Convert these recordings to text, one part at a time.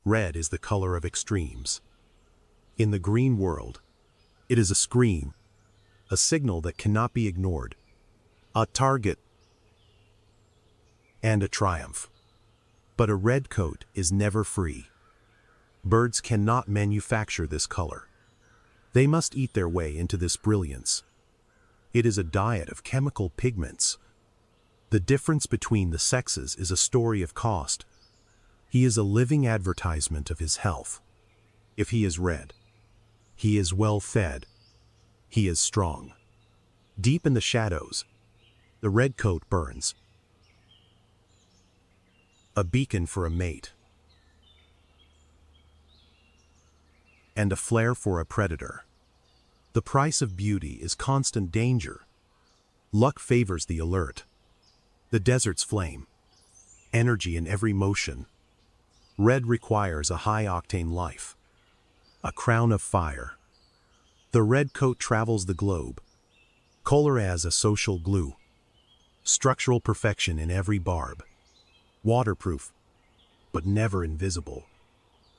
Red is the color of extremes. In the green world, it is a scream, a signal that cannot be ignored, a target, and a triumph. But a red coat is never free. Birds cannot manufacture this color. They must eat their way into this brilliance. It is a diet of chemical pigments. The difference between the sexes is a story of cost. He is a living advertisement of his health. If he is red, he is well fed. He is strong. Deep in the shadows, the red coat burns. A beacon for a mate. And a flare for a predator. The price of beauty is constant danger. Luck favors the alert. The desert's flame. Energy in every motion. Red requires a high-octane life. A crown of fire. The red coat travels the globe. Color as a social glue. Structural perfection in every barb. Waterproof, but never invisible.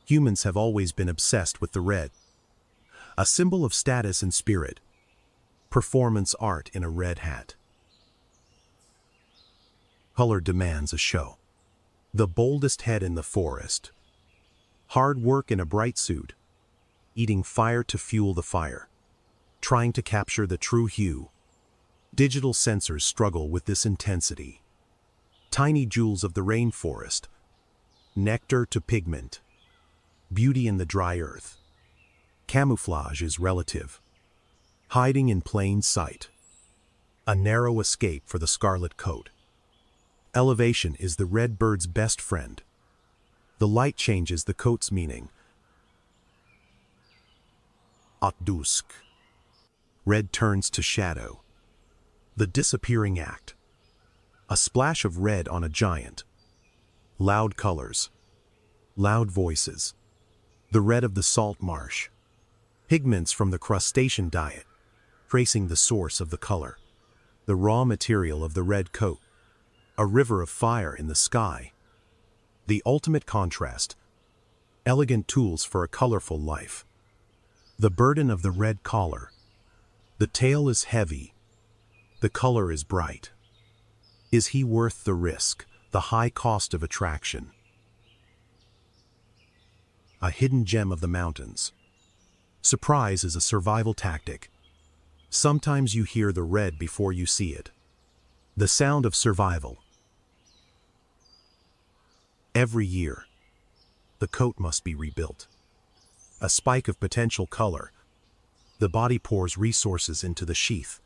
Humans have always been obsessed with the red. A symbol of status and spirit. Performance art in a red hat. Color demands a show. The boldest head in the forest. Hard work in a bright suit. Eating fire to fuel the fire. Trying to capture the true hue. Digital sensors struggle with this intensity. Tiny jewels of the rainforest. Nectar to pigment. Beauty in the dry earth. Camouflage is relative. Hiding in plain sight. A narrow escape for the scarlet coat. Elevation is the red bird's best friend. The light changes the coat's meaning. At dusk. Red turns to shadow. The disappearing act. A splash of red on a giant. Loud colors. Loud voices. The red of the salt marsh. Pigments from the crustacean diet, tracing the source of the color. The raw material of the red coat. A river of fire in the sky. The ultimate contrast. Elegant tools for a colorful life. The burden of the red collar. The tail is heavy. The color is bright. Is he worth the risk, the high cost of attraction? A hidden gem of the mountains. Surprise is a survival tactic. Sometimes you hear the red before you see it. The sound of survival. Every year, the coat must be rebuilt. A spike of potential color. The body pours resources into the sheath.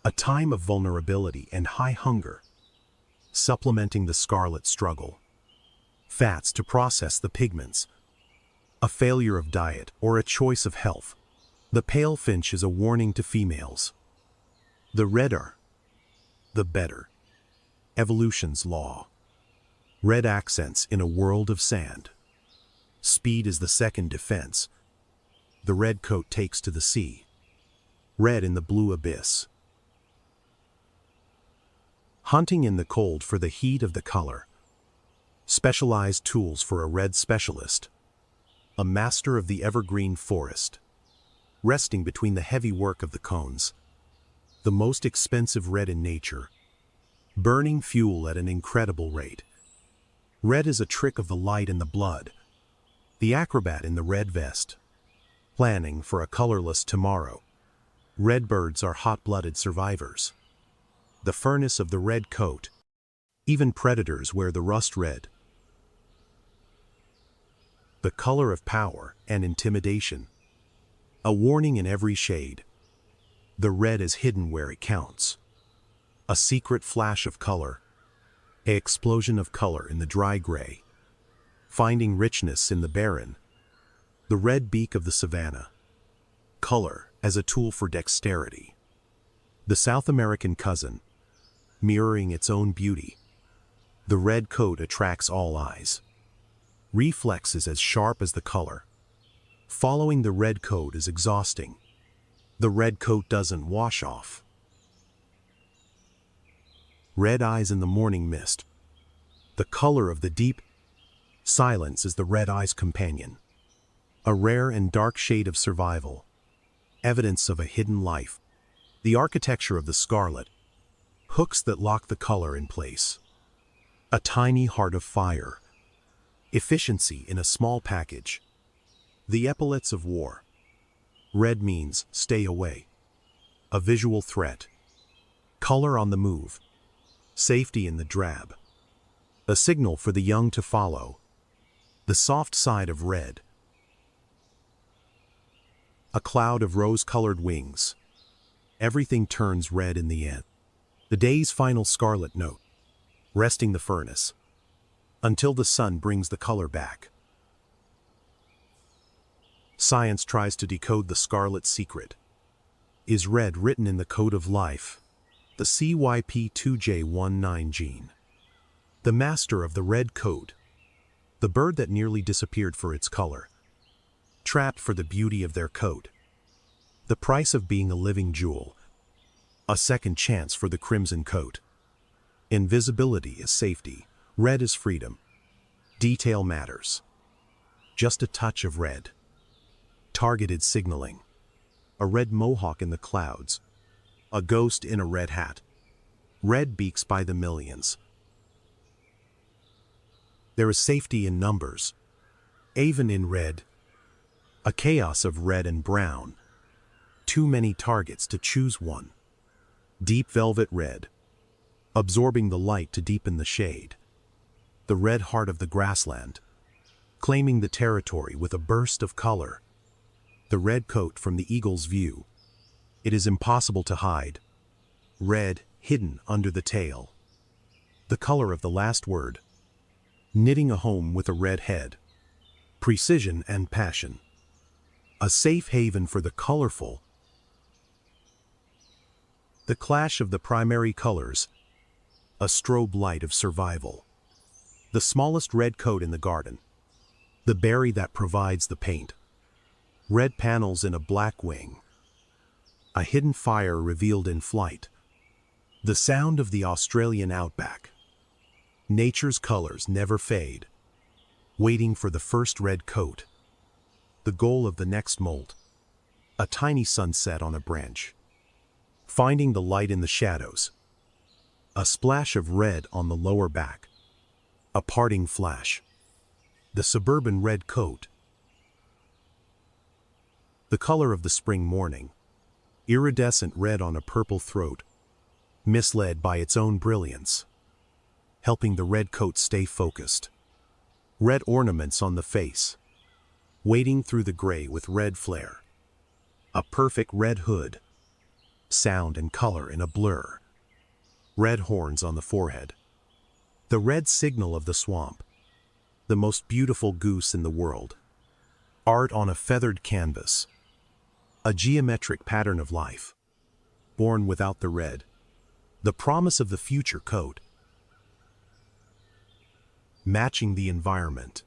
A time of vulnerability and high hunger. Supplementing the scarlet struggle. Fats to process the pigments. A failure of diet or a choice of health. The pale finch is a warning to females. The redder, the better. Evolution's law. Red accents in a world of sand. Speed is the second defense. The red coat takes to the sea. Red in the blue abyss. Hunting in the cold for the heat of the color. Specialized tools for a red specialist. A master of the evergreen forest. Resting between the heavy work of the cones. The most expensive red in nature. Burning fuel at an incredible rate. Red is a trick of the light and the blood. The acrobat in the red vest. Planning for a colorless tomorrow. Red birds are hot-blooded survivors. The furnace of the red coat. Even predators wear the rust red. The color of power and intimidation. A warning in every shade. The red is hidden where it counts. A secret flash of color. An explosion of color in the dry gray. Finding richness in the barren. The red beak of the savanna. Color as a tool for dexterity. The South American cousin. Mirroring its own beauty. The red coat attracts all eyes. Reflex is as sharp as the color. Following the red coat is exhausting. The red coat doesn't wash off. Red eyes in the morning mist. The color of the deep, Silence is the red-eye's companion. A rare and dark shade of survival. Evidence of a hidden life. The architecture of the Scarlet. Hooks that lock the color in place. A tiny heart of fire. Efficiency in a small package. The epaulets of war. Red means stay away. A visual threat. Color on the move. Safety in the drab. A signal for the young to follow. The soft side of red. A cloud of rose-colored wings. Everything turns red in the end. The day's final scarlet note. Resting the furnace. Until the sun brings the color back. Science tries to decode the scarlet secret. Is red written in the code of life? The CYP2J19 gene. The master of the red code. The bird that nearly disappeared for its color. Trapped for the beauty of their code. The price of being a living jewel. A second chance for the crimson coat. Invisibility is safety. Red is freedom. Detail matters. Just a touch of red. Targeted signaling. A red mohawk in the clouds. A ghost in a red hat. Red beaks by the millions. There is safety in numbers. Even in red. A chaos of red and brown. Too many targets to choose one. Deep velvet red. Absorbing the light to deepen the shade. The red heart of the grassland. Claiming the territory with a burst of color. The red coat from the eagle's view. It is impossible to hide. Red hidden under the tail. The color of the last word. Knitting a home with a red head. Precision and passion. A safe haven for the colorful. The clash of the primary colors. A strobe light of survival. The smallest red coat in the garden. The berry that provides the paint. Red panels in a black wing. A hidden fire revealed in flight. The sound of the Australian outback. Nature's colors never fade. Waiting for the first red coat. The goal of the next molt. A tiny sunset on a branch. Finding the light in the shadows. A splash of red on the lower back. A parting flash. The suburban red coat. The color of the spring morning. Iridescent red on a purple throat. Misled by its own brilliance. Helping the red coat stay focused. Red ornaments on the face. Wading through the gray with red flare. A perfect red hood. Sound and color in a blur. Red horns on the forehead. The red signal of the swamp. The most beautiful goose in the world. Art on a feathered canvas. A geometric pattern of life. Born without the red. The promise of the future coat. Matching the environment.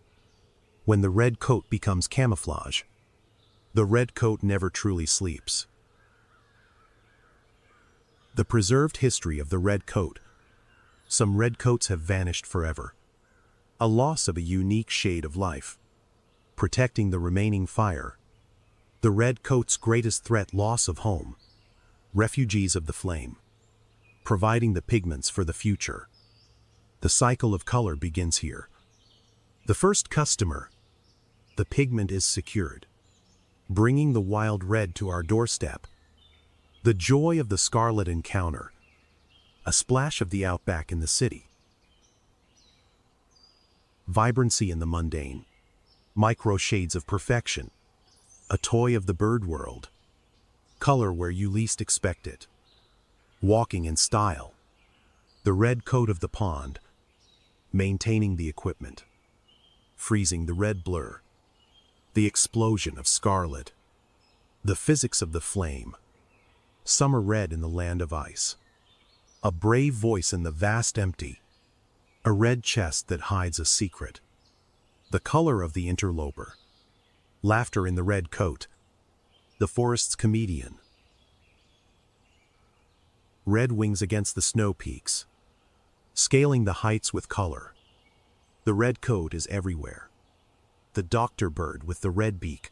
When the red coat becomes camouflage. The red coat never truly sleeps. The preserved history of the red coat. Some red coats have vanished forever. A loss of a unique shade of life. Protecting the remaining fire. The red coat's greatest threat: loss of home. Refugees of the flame. Providing the pigments for the future. The cycle of color begins here. The first customer. The pigment is secured. Bringing the wild red to our doorstep. The joy of the scarlet encounter. A splash of the outback in the city. Vibrancy in the mundane. Micro shades of perfection. A toy of the bird world. Color where you least expect it. Walking in style. The red coat of the pond. Maintaining the equipment. Freezing the red blur. The explosion of scarlet. The physics of the flame. Summer red in the land of ice. A brave voice in the vast empty. A red chest that hides a secret. The color of the interloper. Laughter in the red coat. The forest's comedian. Red wings against the snow peaks. Scaling the heights with color. The red coat is everywhere. The doctor bird with the red beak.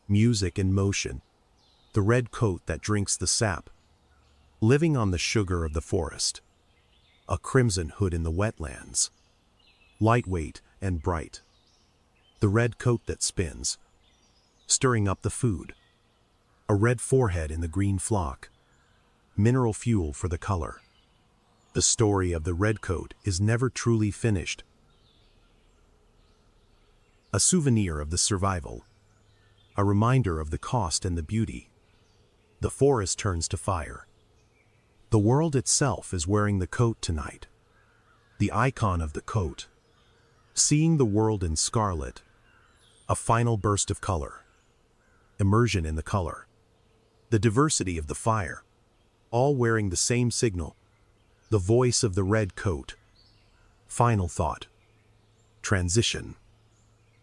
Music and motion. The red coat that drinks the sap. Living on the sugar of the forest. A crimson hood in the wetlands. Lightweight and bright. The red coat that spins. Stirring up the food. A red forehead in the green flock. Mineral fuel for the color. The story of the red coat is never truly finished. A souvenir of the survival. A reminder of the cost and the beauty. The forest turns to fire. The world itself is wearing the coat tonight. The icon of the coat. Seeing the world in scarlet. A final burst of color. Immersion in the color. The diversity of the fire. All wearing the same signal. The voice of the red coat. Final thought. Transition.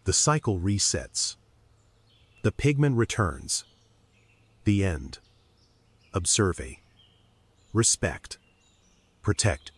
The cycle resets. The pigment returns. The end. Observe. Respect. Protect.